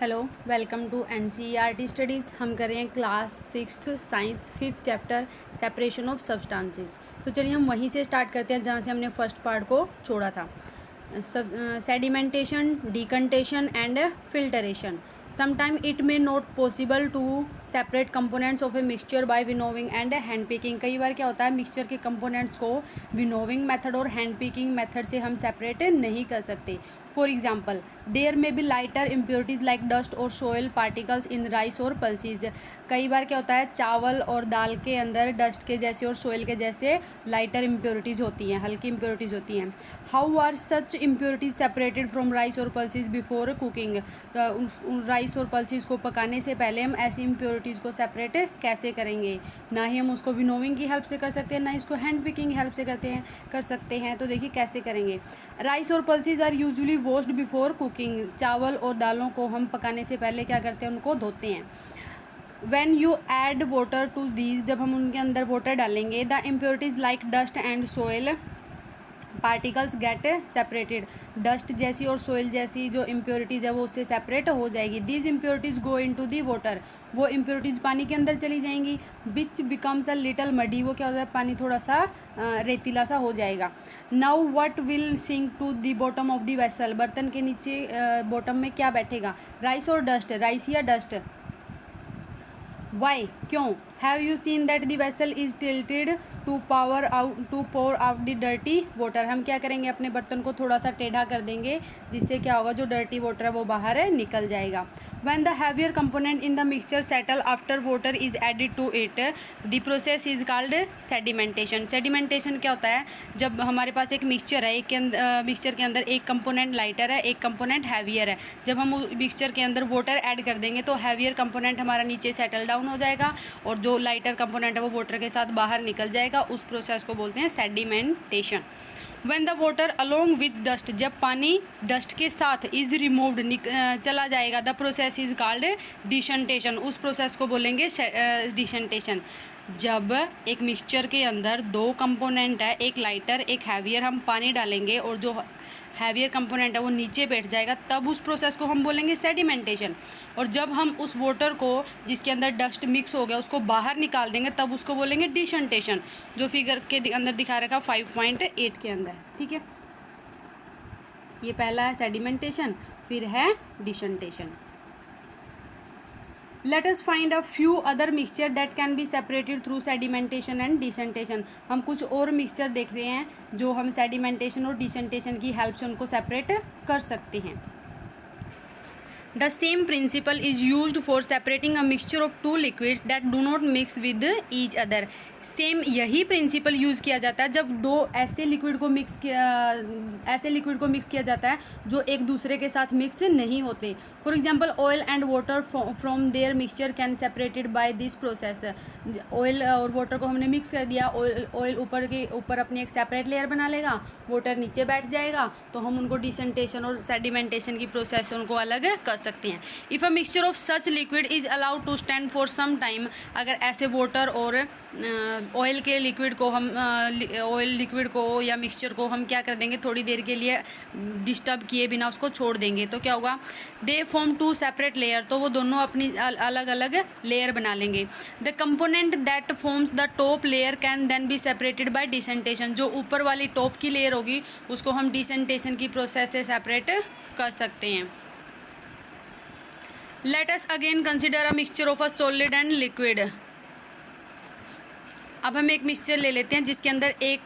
Hello, welcome to NCERT studies. हम कर रहे हैं class 6th science 5th chapter separation of substances. तो चलिए हम वहीं से स्टार्ट करते हैं जहाँ से हमने फर्स्ट पार्ट को छोड़ा था। Sedimentation, decantation and filtration. Sometime it may not possible to separate components of a mixture by winnowing and hand picking. कई बार क्या होता है, मिक्सचर के कंपोनेंट्स को विनोविंग मेथड और हैंड पिकिंग मेथड से हम सेपरेट नहीं कर सकते। For example, there may be lighter impurities like dust और सोयल पार्टिकल्स इन राइस और पल्सीज। कई बार क्या होता है, चावल और दाल के अंदर डस्ट के जैसे और सोयल के जैसे लाइटर इम्प्योरिटीज़ होती हैं, हल्की इम्प्योरिटीज़ होती हैं। How are such impurities separated from rice और पल्सीज बिफोर कुकिंग। राइस और पल्सीज को पकाने से पहले हम ऐसी इम्प्योरिटीज़ को सेपरेट कैसे करेंगे। ना ही हम उसको विनोविंग की हेल्प से कर सकते हैं, ना ही इसको हैंड पिकिंग हेल्प से कर सकते हैं। तो देखिए कैसे करेंगे। राइस और pulses are usually washed before cooking. चावल और दालों को हम पकाने से पहले क्या करते हैं, उनको धोते हैं। When you add water to these, जब हम उनके अंदर वाटर डालेंगे, the impurities like dust and soil particles get separated. Dust जैसी और सोयल जैसी जो इम्प्योरिटीज़ है वो उससे सेपरेट हो जाएगी। These impurities go into the water, वो इम्प्योरिटीज़ पानी के अंदर चली जाएंगी। Which becomes a little muddy, वो क्या होता है, पानी थोड़ा सा रेतीला सा हो जाएगा। Now what will sink to the bottom of the vessel, बर्तन के नीचे बॉटम में क्या बैठेगा, राइस और डस्ट, राइस या डस्ट। वाई, क्यों। Have you seen that the vessel is tilted to pour out the dirty water. हम क्या करेंगे, अपने बर्तन को थोड़ा सा टेढ़ा कर देंगे, जिससे क्या होगा, जो डर्टी वाटर है वो बाहर निकल जाएगा। When the heavier component in the mixture settle after water is added to it, the process is called sedimentation. Sedimentation क्या होता है, जब हमारे पास एक मिक्सचर है, मिक्सचर के अंदर एक कंपोनेंट लाइटर है, एक कंपोनेंट हैवियर है। जब हम मिक्सचर के अंदर वाटर ऐड कर देंगे तो हैवियर कंपोनेंट हमारा नीचे सेटल डाउन हो जाएगा और जो लाइटर कंपोनेंट है वो वाटर के साथ बाहर निकल जाएगा। उस प्रोसेस को बोलते हैं sedimentation. When the water along with dust, जब पानी डस्ट के साथ इज रिमूव्ड चला जाएगा, द प्रोसेस इज कॉल्ड डिशंटेशन। उस प्रोसेस को बोलेंगे डिशंटेशन। जब एक मिक्सचर के अंदर दो कंपोनेंट है, एक लाइटर एक हैवियर, हम पानी डालेंगे और जो हैवियर कंपोनेंट है वो नीचे बैठ जाएगा, तब उस प्रोसेस को हम बोलेंगे सेडिमेंटेशन। और जब हम उस वाटर को जिसके अंदर डस्ट मिक्स हो गया उसको बाहर निकाल देंगे, तब उसको बोलेंगे डिशंटेशन, जो फिगर के अंदर दिखा रखा 5.8 के अंदर। ठीक है, ये पहला है सेडिमेंटेशन, फिर है डिशंटेशन। Let us find a few other mixture that can be separated through sedimentation and desentation. हम कुछ और मिक्सचर देख रहे हैं जो हम सेडिमेंटेशन और डिसेंटेशन की हेल्प से उनको सेपरेट कर सकते हैं। The same principle is used for separating a mixture of two liquids that do not mix with each other. Same यही प्रिंसिपल यूज़ किया जाता है जब दो ऐसे लिक्विड को मिक्स किया जाता है जो एक दूसरे के साथ मिक्स नहीं होते। For example, oil and water from their mixture can separated by this process. Oil और वाटर को हमने मिक्स कर दिया, ऑयल ऊपर अपनी एक सेपरेट लेयर बना लेगा, वाटर नीचे बैठ जाएगा, तो हम उनको डिसेंटेशन और सेडिमेंटेशन की प्रोसेस से उनको अलग कर सकते हैं। If a mixture of such liquid is allowed to stand for some time, अगर ऐसे वाटर और ऑयल के लिक्विड को हम ऑयल लिक्विड को या मिक्सचर को हम क्या कर देंगे, थोड़ी देर के लिए डिस्टर्ब किए बिना उसको छोड़ देंगे, तो क्या होगा, they form two separate layer, तो वो दोनों अपनी अलग अलग लेयर बना लेंगे। The component that forms the top layer can then be separated by decantation. जो ऊपर वाली टॉप की लेयर होगी उसको हम डिसेंटेशन की प्रोसेस से सेपरेट कर सकते हैं। Let us again consider a mixture of a solid and liquid. अब हम एक मिक्सचर ले लेते हैं जिसके अंदर एक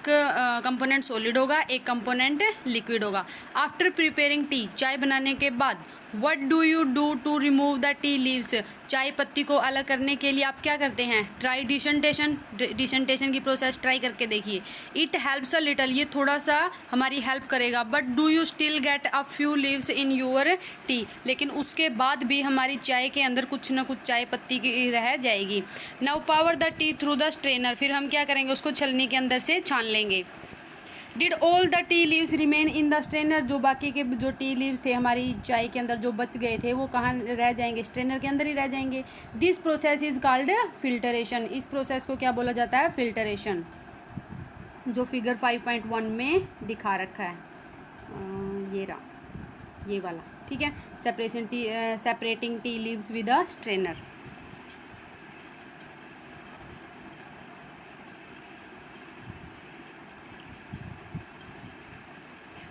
कंपोनेंट सॉलिड होगा, एक कंपोनेंट लिक्विड होगा। आफ्टर प्रिपेयरिंग टी, चाय बनाने के बाद, what do you do to remove the tea leaves, चाय पत्ती को अलग करने के लिए आप क्या करते हैं, ट्राई डिसेंटेशन की प्रोसेस ट्राई करके देखिए। इट हेल्प्स अ लिटल, ये थोड़ा सा हमारी हेल्प करेगा। But do you still get a few leaves in your T, लेकिन उसके बाद भी हमारी चाय के अंदर कुछ ना कुछ चाय पत्ती की रह जाएगी। Now power the T through the strainer, फिर हम क्या करेंगे, उसको छलनी के अंदर से छान लेंगे। Did all the tea leaves remain in the strainer, जो बाकी के जो टी लीव्स थे हमारी चाय के अंदर जो बच गए थे वो कहाँ रह जाएंगे, स्ट्रेनर के अंदर ही रह जाएंगे। This process is called filtration, इस प्रोसेस को क्या बोला जाता है, फिल्टरेशन, जो फिगर 5.1 में दिखा रखा है, ये रहा, ये वाला। ठीक है, separating tea leaves with a strainer.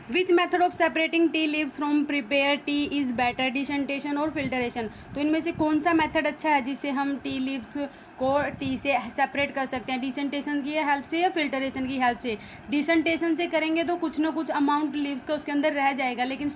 Which method of separating tea leaves from prepare T is better, decantation और फिल्टरेशन। तो इनमें से कौन सा मेथड अच्छा है जिससे हम टी लीव्स को टी से सेपरेट कर सकते हैं, डिसेंटेशन की हेल्प से या फिल्टरेशन की हेल्प से। डिसेंटेशन से करेंगे तो कुछ ना कुछ अमाउंट लीव्स का उसके अंदर रह जाएगा, लेकिन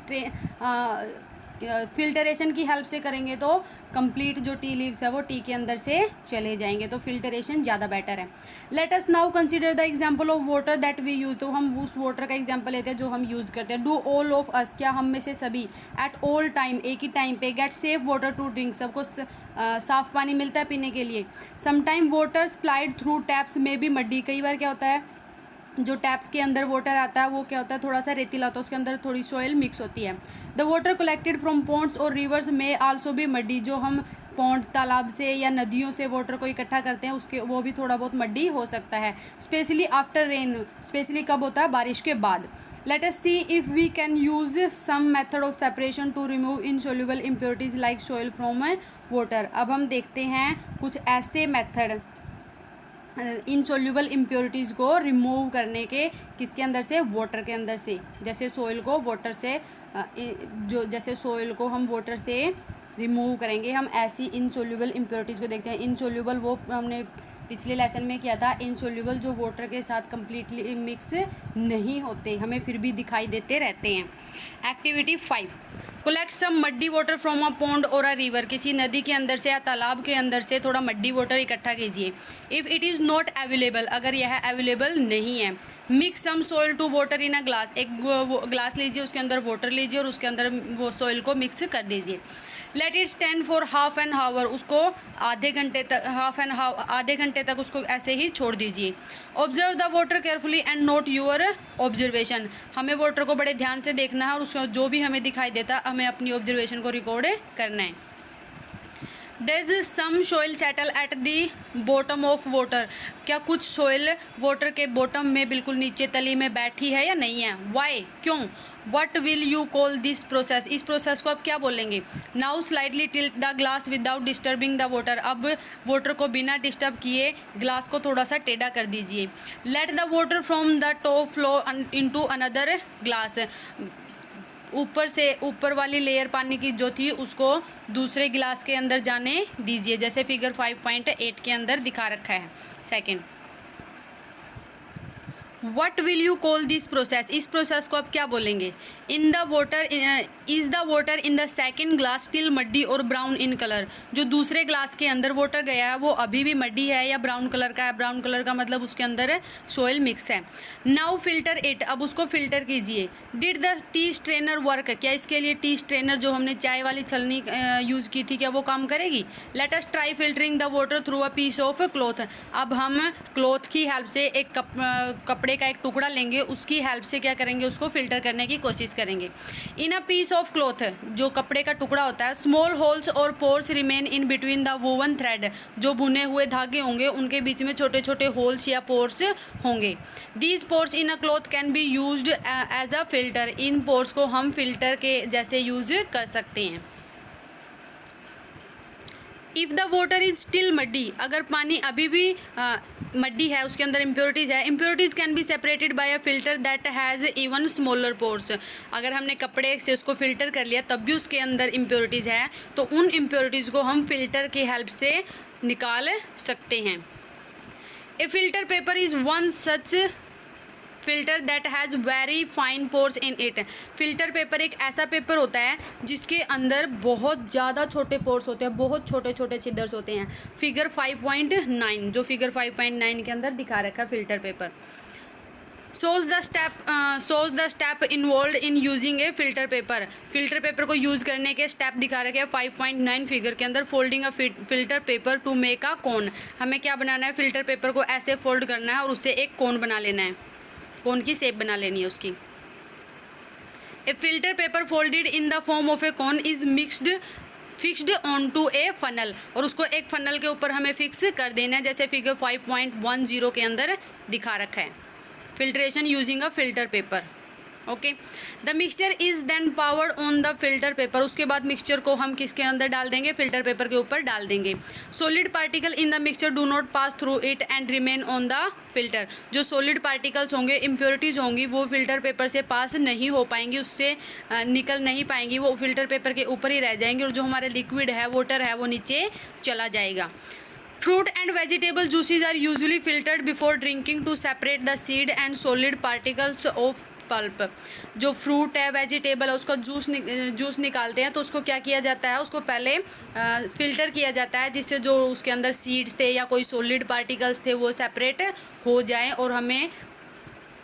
फिल्टरेशन की हेल्प से करेंगे तो कंप्लीट जो टी लीव्स है वो टी के अंदर से चले जाएंगे, तो फिल्टरेशन ज़्यादा बेटर है। Let us now consider the example of water that we use. तो हम उस वाटर का एग्जांपल लेते हैं जो हम यूज़ करते हैं। डू ऑल ऑफ अस, क्या हम में से सभी, एट ऑल टाइम, एक ही टाइम पे, get safe water to drink, सबको साफ़ पानी मिलता है पीने के लिए। Sometime water supplied through taps may be muddy, कई बार क्या होता है जो टैप्स के अंदर वाटर आता है वो क्या होता है, थोड़ा सा रेतीला होता है, उसके अंदर थोड़ी सॉइल मिक्स होती है। The water collected from ponds और rivers may also be muddy, जो हम पॉन्ड्स, तालाब से या नदियों से वाटर को इकट्ठा करते हैं उसके वो भी थोड़ा बहुत मड्डी हो सकता है। स्पेशली आफ्टर रेन, स्पेशली कब होता है, बारिश के बाद। Let us see if we can use some method of separation to remove insoluble impurities like soil from water. अब हम देखते हैं कुछ ऐसे मेथड इनसोल्यूबल इम्प्योरिटीज़ को रिमूव करने के, किसके अंदर से, वाटर के अंदर से। जैसे सॉइल को वाटर से जैसे सॉइल को हम वाटर से रिमूव करेंगे, हम ऐसी इनसोल्यूबल इम्प्योरिटीज़ को देखते हैं। इनसोल्यूबल वो हमने पिछले लेसन में किया था, इनसोल्यूबल जो वाटर के साथ कम्प्लीटली मिक्स नहीं होते, हमें फिर भी दिखाई देते रहते हैं। Activity 5, collect some muddy water from a pond और अ रिवर। किसी नदी के अंदर से या तालाब के अंदर से थोड़ा मड्डी वाटर इकट्ठा कीजिए। If it is not available, अगर यह अवेलेबल नहीं है, mix some soil to water in a glass, एक ग्लास लीजिए, उसके अंदर वाटर लीजिए और उसके अंदर वो सॉइल को मिक्स कर दीजिए। Let it stand for half an hour, उसको आधे घंटे तक, आधे घंटे तक उसको ऐसे ही छोड़ दीजिए। Observe the water carefully and not your observation, हमें वाटर को बड़े ध्यान से देखना है और उसका जो भी हमें दिखाई देता है हमें अपनी ऑब्जर्वेशन को रिकॉर्ड करना है। Does some soil settle at the bottom of water, क्या कुछ सॉइल वाटर के बॉटम में, बिल्कुल नीचे तली में बैठी है या नहीं है, वाई, क्यों। What will you call this process, इस प्रोसेस को आप क्या बोलेंगे। Now slightly tilt the glass without disturbing the water, अब वाटर को बिना डिस्टर्ब किए ग्लास को थोड़ा सा टेढ़ा कर दीजिए। Late the water from the top flow into another glass, ऊपर से ऊपर वाली लेयर पानी की जो थी उसको दूसरे गिलास के अंदर जाने दीजिए, जैसे फिगर 5.8 के अंदर दिखा रखा है। Second, what will you call this process, इस प्रोसेस को आप क्या बोलेंगे। In the water, is the water in the second glass still muddy और ब्राउन इन कलर, जो दूसरे ग्लास के अंदर वाटर गया है वो अभी भी मड्डी है या ब्राउन कलर का है। ब्राउन कलर का मतलब उसके अंदर सॉइल मिक्स है। नाउ फिल्टर इट, अब उसको फिल्टर कीजिए। Did the T strainer work, क्या इसके लिए टी स्ट्रेनर जो हमने चाय वाली छलनी यूज़ की थी क्या वो काम करेगी। Let us try filtering the water through a piece of cloth, अब हम क्लॉथ की हेल्प से एक कपड़े का एक टुकड़ा लेंगे, उसकी हेल्प से क्या करेंगे, उसको फिल्टर करने की कोशिश करेंगे। इन अ पीस ऑफ क्लॉथ, जो कपड़े का टुकड़ा होता है, स्मॉल होल्स और pores remain in between the woven thread, जो बुने हुए धागे होंगे उनके बीच में छोटे छोटे होल्स या पोर्स होंगे। These pores in a cloth can be used as a filter, इन पोर्स को हम फिल्टर के जैसे यूज कर सकते हैं। If the water is still muddy, अगर पानी अभी भी मड्डी है, उसके अंदर इम्प्योरिटीज़ है, impurities can be separated bye a filter that has even smaller pores, अगर हमने कपड़े से उसको फिल्टर कर लिया तब भी उसके अंदर इम्प्योरिटीज़ है तो उन इम्प्योरिटीज़ को हम फिल्टर की हेल्प से निकाल सकते हैं। A filter paper is one such filter that has very fine pores in it, filter paper एक ऐसा पेपर होता है जिसके अंदर बहुत ज़्यादा छोटे पोर्स होते हैं, बहुत छोटे छोटे छिद्र्स होते हैं। फिगर 5.9, जो फिगर 5.9 के अंदर दिखा रखा है filter paper. shows the step involved in using a filter paper, filter paper को यूज़ करने के स्टेप दिखा रखे हैं 5.9 फिगर के अंदर। Folding a filter paper to make a cone, हमें क्या बनाना है, फिल्टर पेपर को ऐसे फोल्ड करना है और उससे एक कोन बना लेना है, कोन की शेप बना लेनी है उसकी। A filter paper folded in the form of a cone is fixed on to a funnel, और उसको एक फनल के ऊपर हमें फिक्स कर देना है, जैसे फिगर 5.10 के अंदर दिखा रखा है। Filtration using a filter paper. Okay. The mixture is then poured on the filter paper, उसके बाद मिक्सचर को हम किसके अंदर डाल देंगे, फिल्टर पेपर के ऊपर डाल देंगे। Solid particle in the mixture do not pass through it and remain on the filter, जो सॉलिड पार्टिकल्स होंगे, इम्प्योरिटीज़ होंगी, वो फिल्टर पेपर से पास नहीं हो पाएंगी, उससे निकल नहीं पाएंगी, वो फिल्टर पेपर के ऊपर ही रह जाएंगी और जो हमारे लिक्विड है, वाटर है, वो नीचे चला जाएगा। Fruit and vegetable juices are usually filtered before drinking to separate the seed and solid particles of pulp। जो फ्रूट है, वेजिटेबल है, उसका जूस निकालते हैं तो उसको क्या किया जाता है, उसको पहले फ़िल्टर किया जाता है जिससे जो उसके अंदर सीड्स थे या कोई सॉलिड पार्टिकल्स थे वो सेपरेट हो जाएं और हमें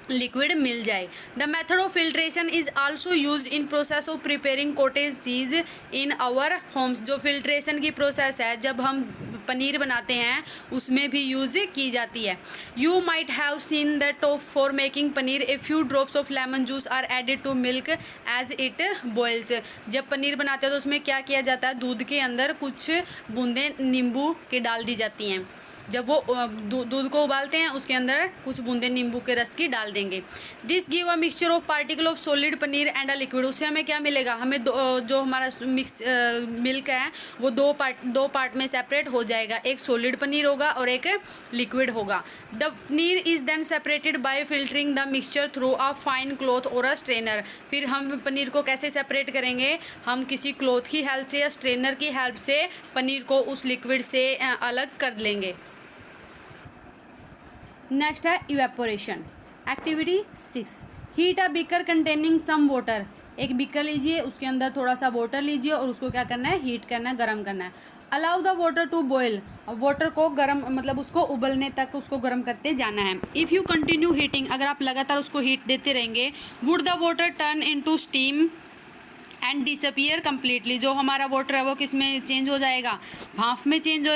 लिक्विड मिल जाए। The method of filtration is also used in process of preparing cottage cheese in our homes. जो फिल्ट्रेशन की प्रोसेस है जब हम पनीर बनाते हैं उसमें भी यूज़ की जाती है। You might have seen that for making paneer a few drops of lemon juice are added to milk as it boils. जब पनीर बनाते हैं तो उसमें क्या किया जाता है, दूध के अंदर कुछ बूंदें नींबू की डाल दी जाती हैं। जब वो दूध को उबालते हैं उसके अंदर कुछ बूंदे नींबू के रस की डाल देंगे। This give a mixture of particle of solid paneer and a liquid. उससे हमें क्या मिलेगा, हमें जो हमारा मिल्क है वो दो पार्ट में सेपरेट हो जाएगा, एक सॉलिड पनीर होगा और एक लिक्विड होगा। The paneer is then separated by filtering the mixture through a fine cloth और अ स्ट्रेनर। फिर हम पनीर को कैसे सेपरेट करेंगे, हम किसी क्लॉथ की हेल्प से या स्ट्रेनर की हेल्प से पनीर को उस लिक्विड से अलग कर लेंगे। नेक्स्ट है evaporation. Activity 6, heat a beaker containing some water. एक बीकर लीजिए, उसके अंदर थोड़ा सा वाटर लीजिए और उसको क्या करना है, हीट करना है, गर्म करना है। Allow the water to boil, water को गर्म मतलब उसको उबलने तक उसको गर्म करते जाना है। इफ़ यू कंटिन्यू हीटिंग, अगर आप लगातार उसको हीट देते रहेंगे, would the water turn into steam and disappear completely. जो हमारा वाटर है वो किस में चेंज हो जाएगा, भाप में चेंज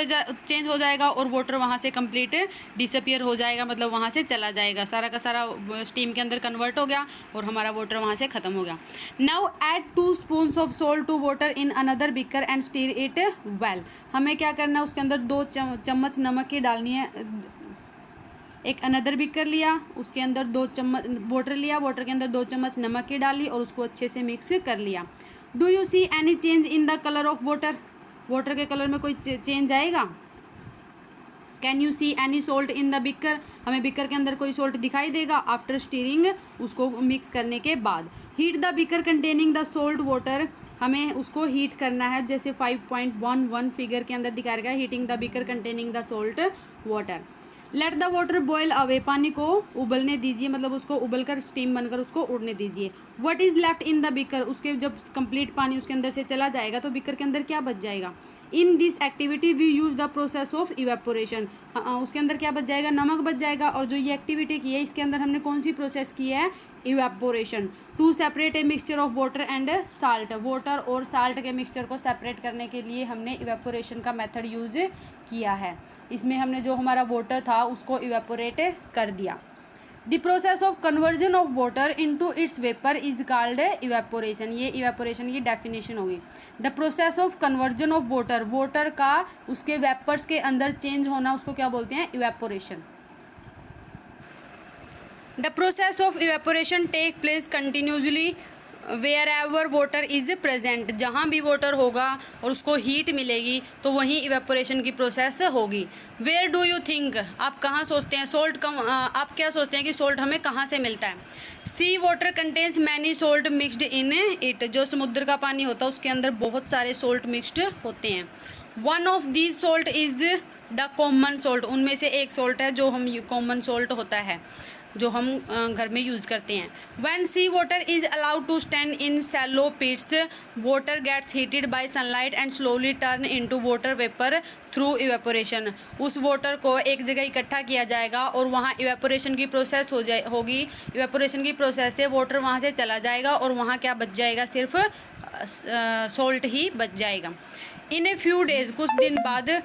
हो जाएगा और वाटर वहाँ से कंप्लीट डिसअपियर हो जाएगा, मतलब वहाँ से चला जाएगा, सारा का सारा स्टीम के अंदर कन्वर्ट हो गया और हमारा वाटर वहाँ से ख़त्म हो गया। Now add 2 spoons of salt to water in another beaker and stir it well. हमें क्या करना है, उसके अंदर 2 चम्मच नमक की डालनी है। एक अनदर बीकर लिया, उसके अंदर 2 चम्मच वाटर लिया, वाटर के अंदर 2 चम्मच नमक की डाली और उसको अच्छे से मिक्स कर लिया। Do you see any change in the colour of water, water के कलर में कोई चेंज आएगा। Can you see any salt in the beaker, हमें बीकर के अंदर कोई सॉल्ट दिखाई देगा आफ्टर स्टीरिंग, उसको मिक्स करने के बाद। Heat the beaker containing the salt water, हमें उसको हीट करना है, जैसे 5.11 फिगर के अंदर दिखा रखा है, heating the beaker containing the salt water. Let the water boil away, पानी को उबलने दीजिए, मतलब उसको उबलकर स्टीम बनकर उसको उड़ने दीजिए। What is left in the beaker, उसके जब कंप्लीट पानी उसके अंदर से चला जाएगा तो बीकर के अंदर क्या बच जाएगा। In this activity we use the process of evaporation, उसके अंदर क्या बच जाएगा, नमक बच जाएगा। और जो ये एक्टिविटी की है इसके अंदर हमने कौन सी प्रोसेस की है, evaporation. To separate a mixture of water and salt, water और साल्ट के मिक्सचर को सेपरेट करने के लिए हमने इवेपोरेशन का मेथड यूज किया है। इसमें हमने जो हमारा वाटर था उसको इवेपोरेट कर दिया। The process of conversion of water into its vapour is called evaporation. ये इवेपोरेशन की डेफिनेशन होगी। The process of conversion of water, water का उसके वेपर्स के अंदर चेंज होना, उसको क्या बोलते हैं, evaporation. The process of evaporation take place continuously wherever water is present, जहाँ भी वाटर होगा और उसको हीट मिलेगी तो वहीं इवेपोरेशन की प्रोसेस होगी। वेयर डू यू थिंक, आप कहाँ सोचते हैं सॉल्ट आप क्या सोचते हैं कि सॉल्ट हमें कहाँ से मिलता है। Sea water contains many salt mixed in it, जो समुद्र का पानी होता है उसके अंदर बहुत सारे सॉल्ट मिक्सड होते हैं। One of these salt is the common salt, उनमें से एक सॉल्ट है जो हम कॉमन सॉल्ट होता है जो हम घर में यूज़ करते हैं। When sea water is allowed to stand in shallow pits, water gets heated by sunlight and slowly turn into water vapor through evaporation। उस वाटर को एक जगह इकट्ठा किया जाएगा और वहाँ इवेपोरेशन की प्रोसेस होगी। इवेपोरेशन की प्रोसेस से वाटर वहाँ से चला जाएगा और वहाँ क्या बच जाएगा, सिर्फ सॉल्ट ही बच जाएगा। इन ए फ्यू डेज, कुछ दिन बाद,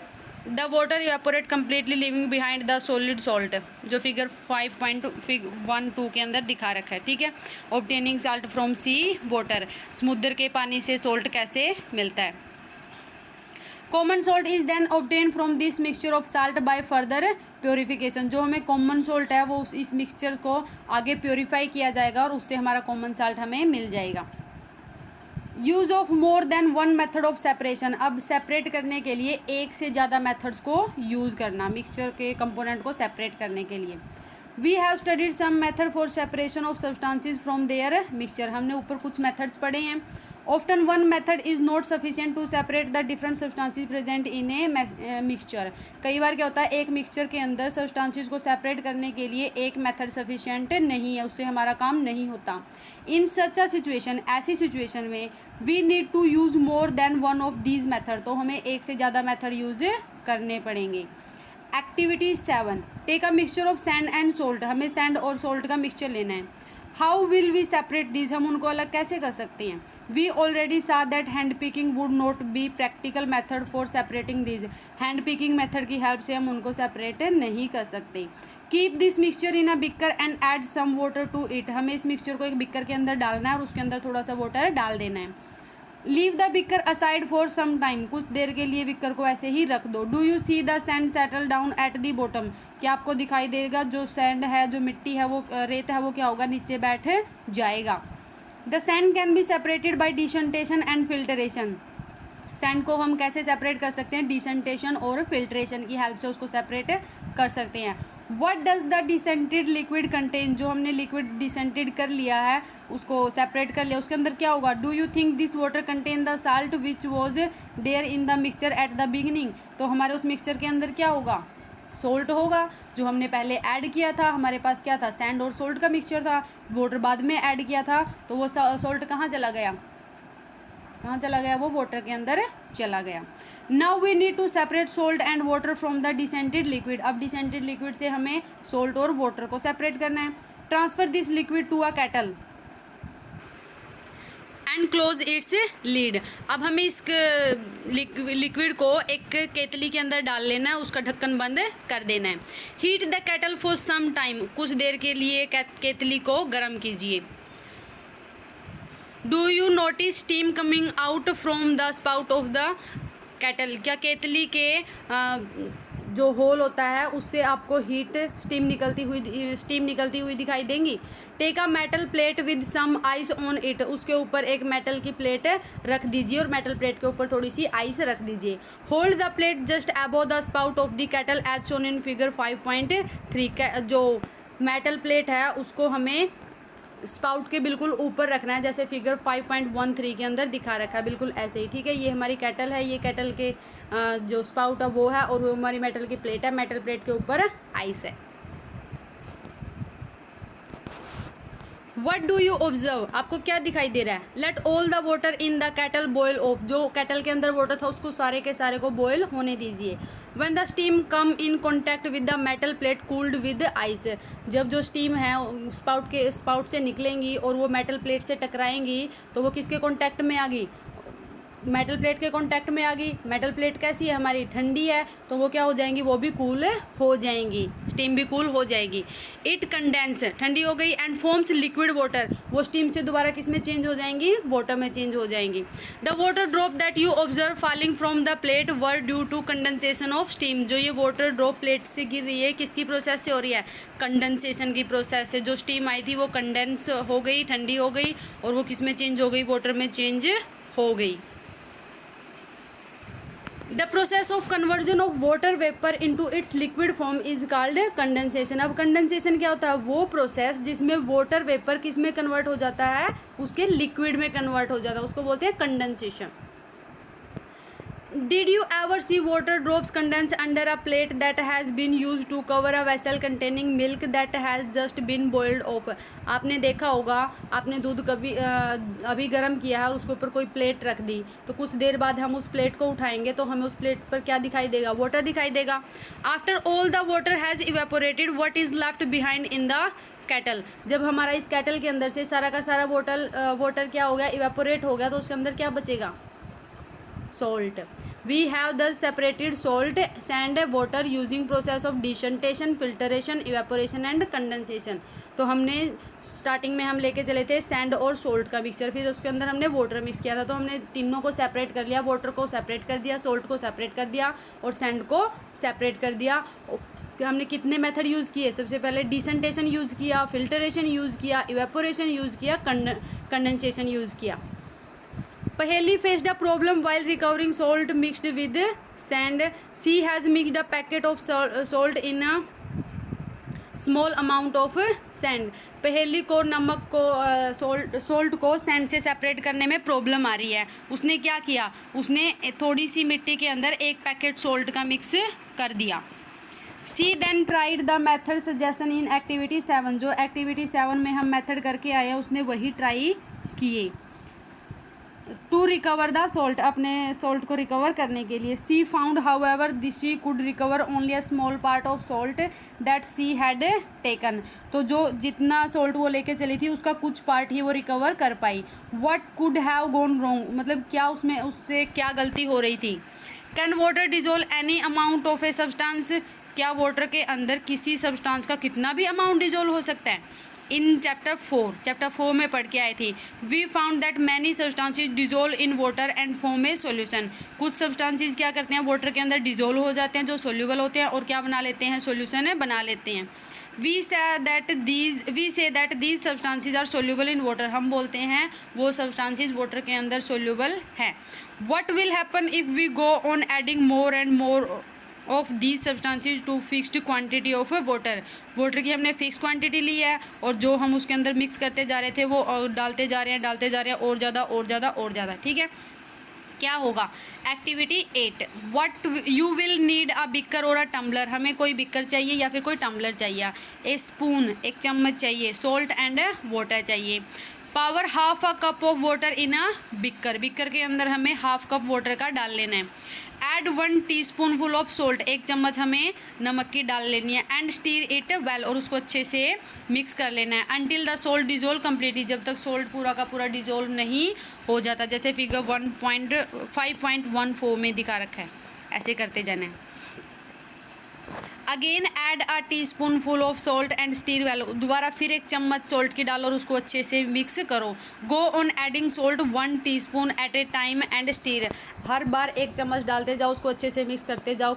the water evaporate completely leaving behind the solid salt, जो फिगर 5.12 के अंदर दिखा रखा है, ठीक है। Obtaining salt from sea water, समुद्र के पानी से सॉल्ट कैसे मिलता है। Common salt is then obtain from this mixture of salt by further purification, जो हमें कॉमन सोल्ट है वो इस मिक्सचर को आगे प्योरीफाई किया जाएगा और उससे हमारा कॉमन साल्ट हमें मिल जाएगा। Use of more than one method of separation, अब सेपरेट करने के लिए एक से ज़्यादा मेथड्स को यूज़ करना मिक्सचर के कंपोनेंट को सेपरेट करने के लिए। We have studied some method for separation of substances from their mixture, हमने ऊपर कुछ मेथड्स पढ़े हैं। Often one method is not sufficient to separate the different substances present in a mixture, कई बार क्या होता है एक मिक्सचर के अंदर सब्सटेंसेस को सेपरेट करने के लिए एक मेथड सफिशिएंट नहीं है, उससे हमारा काम नहीं होता। इन सच अ सिचुएशन, ऐसी सिचुएशन में we need to use more than one of these method, तो हमें एक से ज़्यादा मेथड यूज़ करने पड़ेंगे। Activity 7, take a mixture of sand and salt, हमें सैंड और सोल्ट का मिक्सचर लेना है। How will we separate these, हम उनको अलग कैसे कर सकते हैं। We already saw that hand picking would not be practical method for separating these, hand picking method की हेल्प से हम उनको सेपरेट नहीं कर सकते। Keep this mixture in a beaker and add some water to it, हमें इस mixture को एक बिकर के अंदर डालना है और उसके अंदर थोड़ा सा वाटर डाल देना है। Leave the beaker aside for some time, कुछ देर के लिए बिकर को ऐसे ही रख दो। Do you see the sand settle down eight the bottom, क्या आपको दिखाई देगा जो सैंड है, जो मिट्टी है, वो रेत है, वो क्या होगा नीचे बैठ जाएगा। The sand can be separated by decantation and filtration, sand को हम कैसे सेपरेट कर सकते हैं, डिसेंटेशन और फिल्ट्रेशन की हेल्प से उसको सेपरेट कर सकते हैं। What does the decanted liquid contain, जो हमने लिक्विड डिसेंटेड कर लिया है उसको सेपरेट कर लिया, उसके अंदर क्या होगा। Do you think this water contain the salt which was there in the mixture at the beginning, तो हमारे उस मिक्सचर के अंदर क्या होगा, सोल्ट होगा, जो हमने पहले ऐड किया था। हमारे पास क्या था, सैंड और सोल्ट का मिक्सचर था, वाटर बाद में ऐड किया था, तो वो सोल्ट कहाँ चला गया, कहाँ चला गया, वो वाटर के अंदर चला गया। Now we need to separate salt and water from the decanted liquid, अब डिसेंटेड लिक्विड से हमें सोल्ट और वाटर को सेपरेट करना है। Transfer this liquid to a kettle and close its lid, अब हमें इस लिक्विड को एक केतली के अंदर डाल लेना है, उसका ढक्कन बंद कर देना है। Heat the kettle for some time, कुछ देर के लिए केतली को गर्म कीजिए। Do you notice steam coming out from the spout of the kettle, क्या केतली के जो होल होता है उससे आपको हीट स्टीम निकलती हुई दिखाई देंगी। Take a metal plate with some ice on it, उसके ऊपर एक मेटल की प्लेट रख दीजिए और मेटल प्लेट के ऊपर थोड़ी सी आइस रख दीजिए। Hold the plate just above the spout of the kettle as shown in figure 5.3, जो मेटल प्लेट है उसको हमें स्पाउट के बिल्कुल ऊपर रखना है, जैसे फिगर 5.13 के अंदर दिखा रखा है, बिल्कुल ऐसे ही। ठीक है, ये हमारी केटल है, ये केटल के जो स्पाउट है वो है, और वो हमारी मेटल की प्लेट है, मेटल प्लेट के ऊपर आइस है। वट डू यू ऑब्जर्व, आपको क्या दिखाई दे रहा है। Let all the water in the kettle boil off, जो केटल के अंदर वाटर था उसको सारे के सारे को बॉयल होने दीजिए। When the steam come in contact with the metal plate cooled with ice, जब जो स्टीम है स्पाउट से निकलेंगी और वो मेटल प्लेट से टकराएंगी तो वो किसके कॉन्टैक्ट में आ गई, मेटल प्लेट के कांटेक्ट में आ गई। मेटल प्लेट कैसी है, हमारी ठंडी है, तो वो क्या हो जाएंगी, वो भी कूल हो जाएंगी, स्टीम भी कूल हो जाएगी। इट कंडेंस, ठंडी हो गई, एंड फॉर्म्स लिक्विड वाटर, वो स्टीम से दोबारा किस में चेंज हो जाएंगी, वाटर में चेंज हो जाएंगी। The water drop that you observe falling from the plate were due to condensation of steam, जो ये वाटर ड्रॉप प्लेट से गिर रही है किसकी प्रोसेस से हो रही है, कंडेंसेशन की प्रोसेस से। जो स्टीम आई थी वो कंडेंस हो गई, ठंडी हो गई, और वो किस में चेंज हो गई, वाटर में चेंज हो गई। The process of conversion of water vapour into its liquid form is called condensation. अब कंडेंसेशन क्या होता है, वो प्रोसेस जिसमें वाटर वेपर किस में कन्वर्ट हो जाता है, उसके लिक्विड में कन्वर्ट हो जाता है, उसको बोलते हैं condensation. Did you ever see water drops condense under a plate that has been used to cover a vessel containing milk that has just been boiled off? आपने देखा होगा, आपने दूध कभी अभी गर्म किया है और उसके ऊपर कोई प्लेट रख दी, तो कुछ देर बाद हम उस प्लेट को उठाएंगे तो हमें उस प्लेट पर क्या दिखाई देगा, वाटर दिखाई देगा। After all the water has evaporated what is left behind in the cattle, जब हमारा इस कैटल के अंदर से सारा का सारा वाटर क्या हो गया, इवेपोरेट हो गया, तो उसके अंदर क्या बचेगा, salt. We have thus separated salt, sand, water using process of decantation, filtration, evaporation and condensation. तो हमने स्टार्टिंग में हम लेके चले थे सैंड और सोल्ट का मिक्सचर, फिर उसके अंदर हमने वाटर मिक्स किया था, तो हमने तीनों को सेपरेट कर लिया, वाटर को सेपरेट कर दिया, सोल्ट को सेपरेट कर दिया और सैंड को सेपरेट कर दिया। हमने कितने मेथड यूज़ किए? सबसे पहले डिसेंटेशन यूज़ किया, फिल्टरेशन यूज़ किया, इवेपोरेशन यूज़ किया, कंडेंसेशन यूज़ किया। पहेली faced a problem while recovering salt mixed with sand. She has mixed a packet of salt in a small amount of sand. पहेली को नमक को सोल्ट को सैंड से सेपरेट करने में प्रॉब्लम आ रही है। उसने क्या किया? उसने थोड़ी सी मिट्टी के अंदर एक पैकेट सोल्ट का मिक्स कर दिया। She then tried the method suggestion in activity 7। जो एक्टिविटी 7 में हम मेथड करके आए हैं उसने वही ट्राई किए टू रिकवर द सोल्ट, अपने सोल्ट को रिकवर करने के लिए। She found however this she could recover only a small part of salt that she had taken. तो जो जितना सोल्ट वो लेके चली थी उसका कुछ पार्ट ही वो रिकवर कर पाई। What could have gone wrong, मतलब क्या उसमें उससे क्या गलती हो रही थी। Can water dissolve any amount of a substance, क्या वाटर के अंदर किसी सब्सटेंस का कितना भी अमाउंट डिजोल्व हो सकता है। इन चैप्टर 4 में पढ़ के आए थे। We found that many substances dissolve in water and form a solution. कुछ सब्सटेंसेस क्या करते हैं? वाटर के अंदर डिजोल्व हो जाते हैं, जो सोल्यूबल होते हैं, और क्या बना लेते हैं? सॉल्यूशन बना लेते हैं। We say that these substances are soluble in water. हम बोलते हैं वो सब्सटेंसेस वाटर के अंदर सोल्यूबल हैं। What will happen if we go on adding more and more of these substances to fixed quantity of water. Water की हमने fix quantity ली है और जो हम उसके अंदर मिक्स करते जा रहे थे वो डालते जा रहे हैं और ज़्यादा। ठीक है, क्या होगा? Activity 8, what you will need a beaker और अ टम्बलर। हमें कोई बिकर चाहिए या फिर कोई टम्बलर चाहिए। ए स्पून, एक चम्मच चाहिए। सोल्ट एंड वाटर चाहिए। Power half a cup of water in a beaker, beaker के अंदर हमें हाफ कप वाटर का डाल लेना है। ऐड 1 टीस्पूनफुल ऑफ सोल्ट, एक चम्मच हमें नमक की डाल लेनी है। एंड स्टीर इट वेल, और उसको अच्छे से मिक्स कर लेना है। Until the salt dissolve completely, जब तक सोल्ट पूरा का पूरा डिजोल्व नहीं हो जाता, जैसे फिगर 5.14 में दिखा रखा है, ऐसे करते जाना है। Again add a teaspoonful of salt and stir well, दोबारा फिर एक चम्मच सोल्ट की डालो और उसको अच्छे से मिक्स करो। Go on adding salt 1 teaspoon at a time and stir, हर बार एक चम्मच डालते जाओ, उसको अच्छे से मिक्स करते जाओ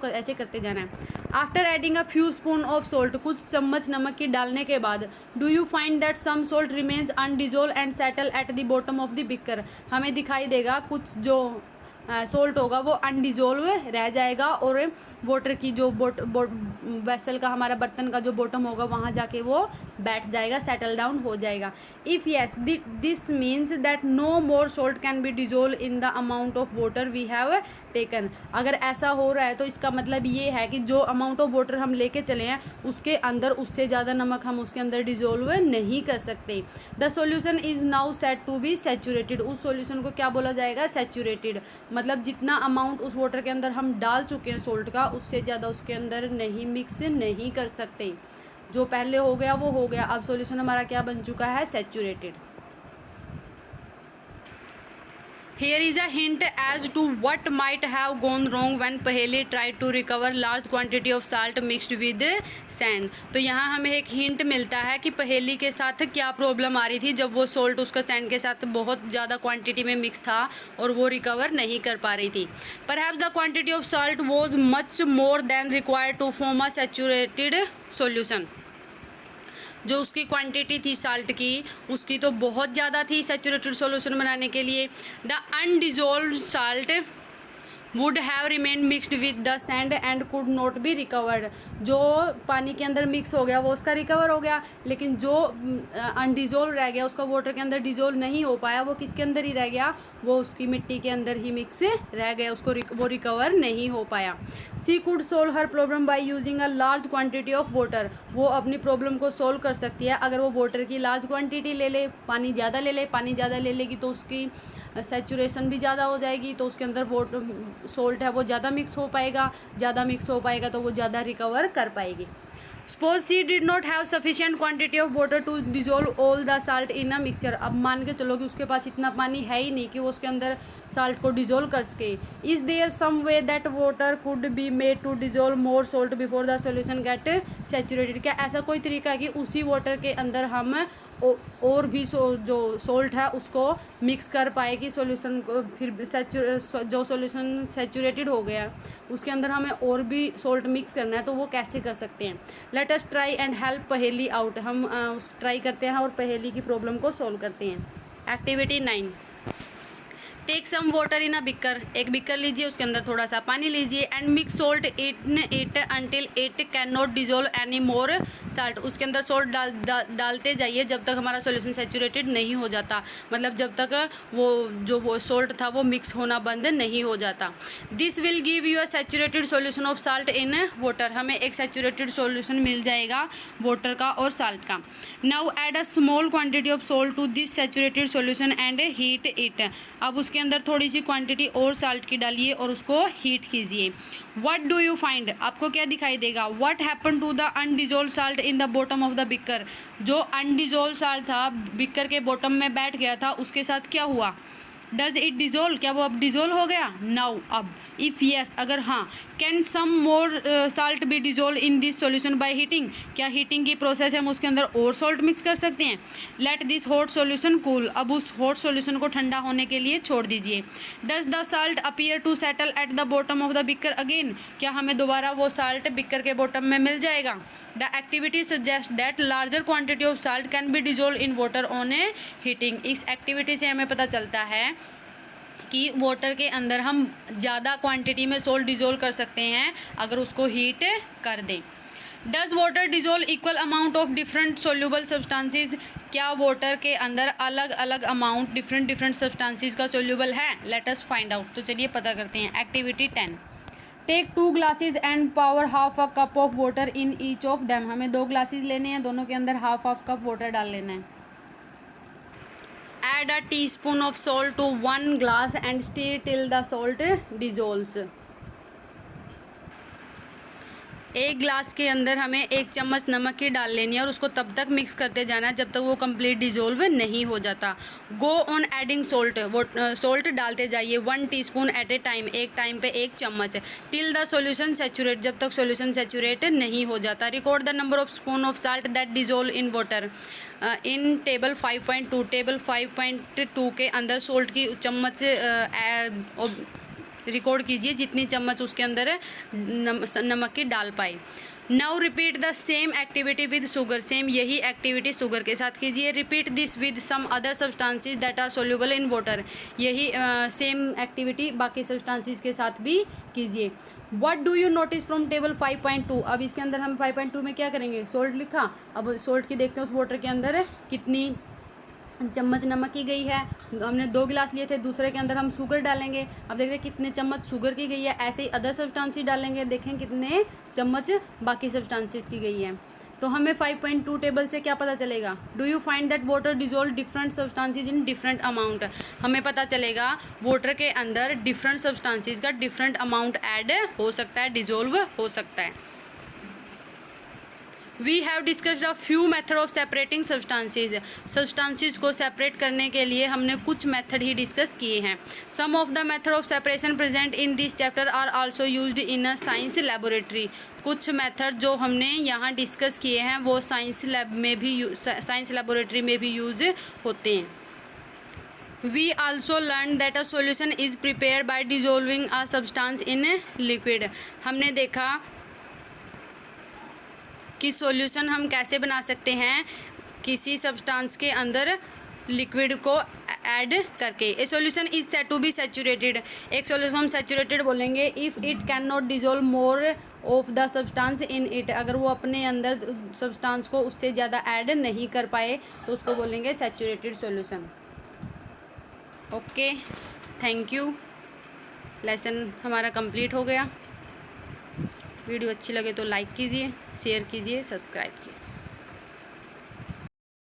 ऐसे करते जाना है। After adding a few spoon of salt, कुछ चम्मच नमक की डालने के बाद, do you find that some salt remains undissolved and settle at the bottom of the beaker. हमें दिखाई देगा कुछ जो सोल्ट होगा वो अनडिजोल्व रह जाएगा और वाटर की जो वेसल का हमारा बर्तन का जो बॉटम होगा वहाँ जाके वो बैठ जाएगा, सेटल डाउन हो जाएगा। If yes this means that no more salt can be dissolve in the amount of water we have taken. अगर ऐसा हो रहा है तो इसका मतलब ये है कि जो अमाउंट ऑफ वाटर हम लेके चले हैं उसके अंदर उससे ज़्यादा नमक हम उसके अंदर डिजोल्व नहीं कर सकते। The solution is now set to be saturated, उस सोल्यूशन को क्या बोला जाएगा? सैचुरेटेड। मतलब जितना अमाउंट उस वाटर के अंदर हम डाल चुके हैं सोल्ट का, उससे ज़्यादा उसके अंदर नहीं मिक्स नहीं कर सकते। जो पहले हो गया वो हो गया, अब सॉल्यूशन हमारा क्या बन चुका है? Saturated. Here is a hint as to what might have gone wrong when पहेली tried to recover large quantity of salt mixed with sand। तो यहाँ हमें एक हिंट मिलता है कि पहेली के साथ क्या प्रॉब्लम आ रही थी जब वो सोल्ट उसका सैंड के साथ बहुत ज़्यादा क्वांटिटी में मिक्स था और वो रिकवर नहीं कर पा रही थी। Perhaps the quantity of salt was much more than required to form a saturated solution। जो उसकी क्वांटिटी थी साल्ट की उसकी तो बहुत ज़्यादा थी सैचुरेटेड सॉल्यूशन बनाने के लिए। The undissolved salt would have remain mixed with the sand and could not be recovered. जो पानी के अंदर मिक्स हो गया वो उसका रिकवर हो गया, लेकिन जो अनडिजोल्व रह गया उसका वाटर के अंदर डिजोल्व नहीं हो पाया, वो किसके अंदर ही रह गया? वो उसकी मिट्टी के अंदर ही मिक्स रह गया, उसको वो रिकवर नहीं हो पाया। She could solve her problem by using a large quantity of water. वो अपनी प्रॉब्लम को सोल्व कर सकती है अगर वो वाटर की लार्ज क्वांटिटी ले ले, पानी ज़्यादा ले लेगी तो उसकी सैचुरेशन भी ज़्यादा हो जाएगी, तो उसके अंदर वो सोल्ट है वो ज़्यादा मिक्स हो पाएगा तो वो ज़्यादा रिकवर कर पाएगी। Suppose she did not have sufficient quantity of water to dissolve all the salt in a mixture. अब मान के चलो कि उसके पास इतना पानी है ही नहीं कि वो उसके अंदर साल्ट को डिजोल्व कर सके। Is there some way that water could be made to dissolve more salt before the solution get saturated. क्या ऐसा कोई तरीका है कि उसी वाटर के अंदर हम और भी जो सोल्ट है उसको मिक्स कर पाएगी सॉल्यूशन को। फिर जो सॉल्यूशन सैचुरेटेड हो गया उसके अंदर हमें और भी सोल्ट मिक्स करना है, तो वो कैसे कर सकते हैं। Late us try and help पहेली आउट। हम ट्राई करते हैं और पहेली की प्रॉब्लम को सॉल्व करते हैं। Activity 9, take some water in a beaker. एक बिकर लीजिए, उसके अंदर थोड़ा सा पानी लीजिए and mix salt in it until it can not dissolve any more salt. उसके अंदर सोल्ट डालते जाइए जब तक हमारा सॉल्यूशन सैचुरेटेड नहीं हो जाता, मतलब जब तक वो सोल्ट था वो मिक्स होना बंद नहीं हो जाता। This will give you a saturated solution of salt in water. हमें एक सैचुरेटेड सॉल्यूशन मिल जाएगा वाटर का और साल्ट का। Now add a small quantity of salt to this saturated solution and heat it. अब उसके अंदर थोड़ी सी क्वांटिटी और साल्ट की डालिए और उसको हीट कीजिए। व्हाट डू यू फाइंड, आपको क्या दिखाई देगा। What happen to the undissolved salt in the bottom of the beaker. जो अनडिजोल्व साल्ट था बिकर के बॉटम में बैठ गया था, उसके साथ क्या हुआ। डज इट डिजोल्व, क्या वो अब डिजोल्व हो गया। नाउ अब इफ़ यस, अगर हाँ, can some more salt be dissolve in this solution by heating. क्या हीटिंग की प्रोसेस है हम उसके अंदर और सॉल्ट मिक्स कर सकते हैं। Let this hot solution cool. अब उस हॉट सॉल्यूशन को ठंडा होने के लिए छोड़ दीजिए। Does the salt appear to settle at the bottom of the beaker again. क्या हमें दोबारा वो साल्ट बिकर के बॉटम में मिल जाएगा। The activity suggest that larger quantity of salt can be dissolve in water on A heating. इस activity से हमें पता चलता है कि वाटर के अंदर हम ज़्यादा क्वांटिटी में सोल्ट डिजोल्व कर सकते हैं अगर उसको हीट कर दें। Does water dissolve equal amount of different soluble substances. क्या वाटर के अंदर अलग अलग अमाउंट डिफरेंट सब्सटेंसेस का सोल्यूबल है। Let us find out. तो चलिए पता करते हैं। Activity 10, take 2 glasses and pour half a cup of water in each of them. हमें 2 ग्लासेस लेने हैं, दोनों के अंदर हाफ कप वाटर डाल लेना है। Add a teaspoon of salt to 1 glass and stir till the salt dissolves। एक ग्लास के अंदर हमें 1 चम्मच नमक की डाल लेनी है और उसको तब तक मिक्स करते जाना है जब तक वो कंप्लीट डिजोल्व नहीं हो जाता। गो ऑन एडिंग सोल्ट, वो सोल्ट डालते जाइए 1 टीस्पून एट ए टाइम, एक टाइम पे 1 चम्मच। टिल द सॉल्यूशन सैचुरेट, जब तक सॉल्यूशन सैचुरेट नहीं हो जाता। Record the number of spoon of salt that dissolve in water in table 5.2। Table 5.2 के अंदर सोल्ट की चम्मच रिकॉर्ड कीजिए जितनी चम्मच उसके अंदर नमक की डाल पाए। Now repeat the same activity with sugar. Same यही एक्टिविटी शुगर के साथ कीजिए। Repeat this with some other substances that are soluble in water. यही सेम एक्टिविटी बाकी सब्सटेंसेस के साथ भी कीजिए। What do you notice from table 5.2। अब इसके अंदर हम 5.2 में क्या करेंगे, सोल्ट लिखा। अब सोल्ट की देखते हैं उस वाटर के अंदर कितनी चम्मच नमक की गई है। हमने 2 गिलास लिए थे, दूसरे के अंदर हम शुगर डालेंगे। अब देखते हैं कितने चम्मच शुगर की गई है। ऐसे ही अदर सब्सटेंसेस डालेंगे, देखें कितने चम्मच बाकी सब्सटेंसेस की गई है। तो हमें 5.2 टेबल से क्या पता चलेगा। Do you find that water dissolve different substances in different amount. हमें पता चलेगा वाटर के अंदर डिफरेंट सब्सटेंसेस का डिफरेंट अमाउंट ऐड हो सकता है, डिजोल्व हो सकता है। We have discussed a few method of separating substances. Substances को सेपरेट करने के लिए हमने कुछ मेथड ही डिस्कस किए हैं। Some of the method of separation present in this chapter are also used in a science laboratory. कुछ मेथड जो हमने यहाँ डिस्कस किए हैं वो साइंस लेबोरेटरी में भी यूज होते हैं। We also learned that a solution is prepared by dissolving a substance in a liquid। हमने देखा कि सॉल्यूशन हम कैसे बना सकते हैं किसी सब्सटेंस के अंदर लिक्विड को ऐड करके। A solution is said to be saturated. एक सॉल्यूशन हम सैचुरेटेड बोलेंगे if it can not dissolve more of the substance in it. अगर वो अपने अंदर सब्सटेंस को उससे ज़्यादा ऐड नहीं कर पाए तो उसको बोलेंगे saturated solution. Okay, thank you. Lesson हमारा कंप्लीट हो गया। वीडियो अच्छी लगे तो लाइक कीजिए, शेयर कीजिए, सब्सक्राइब कीजिए।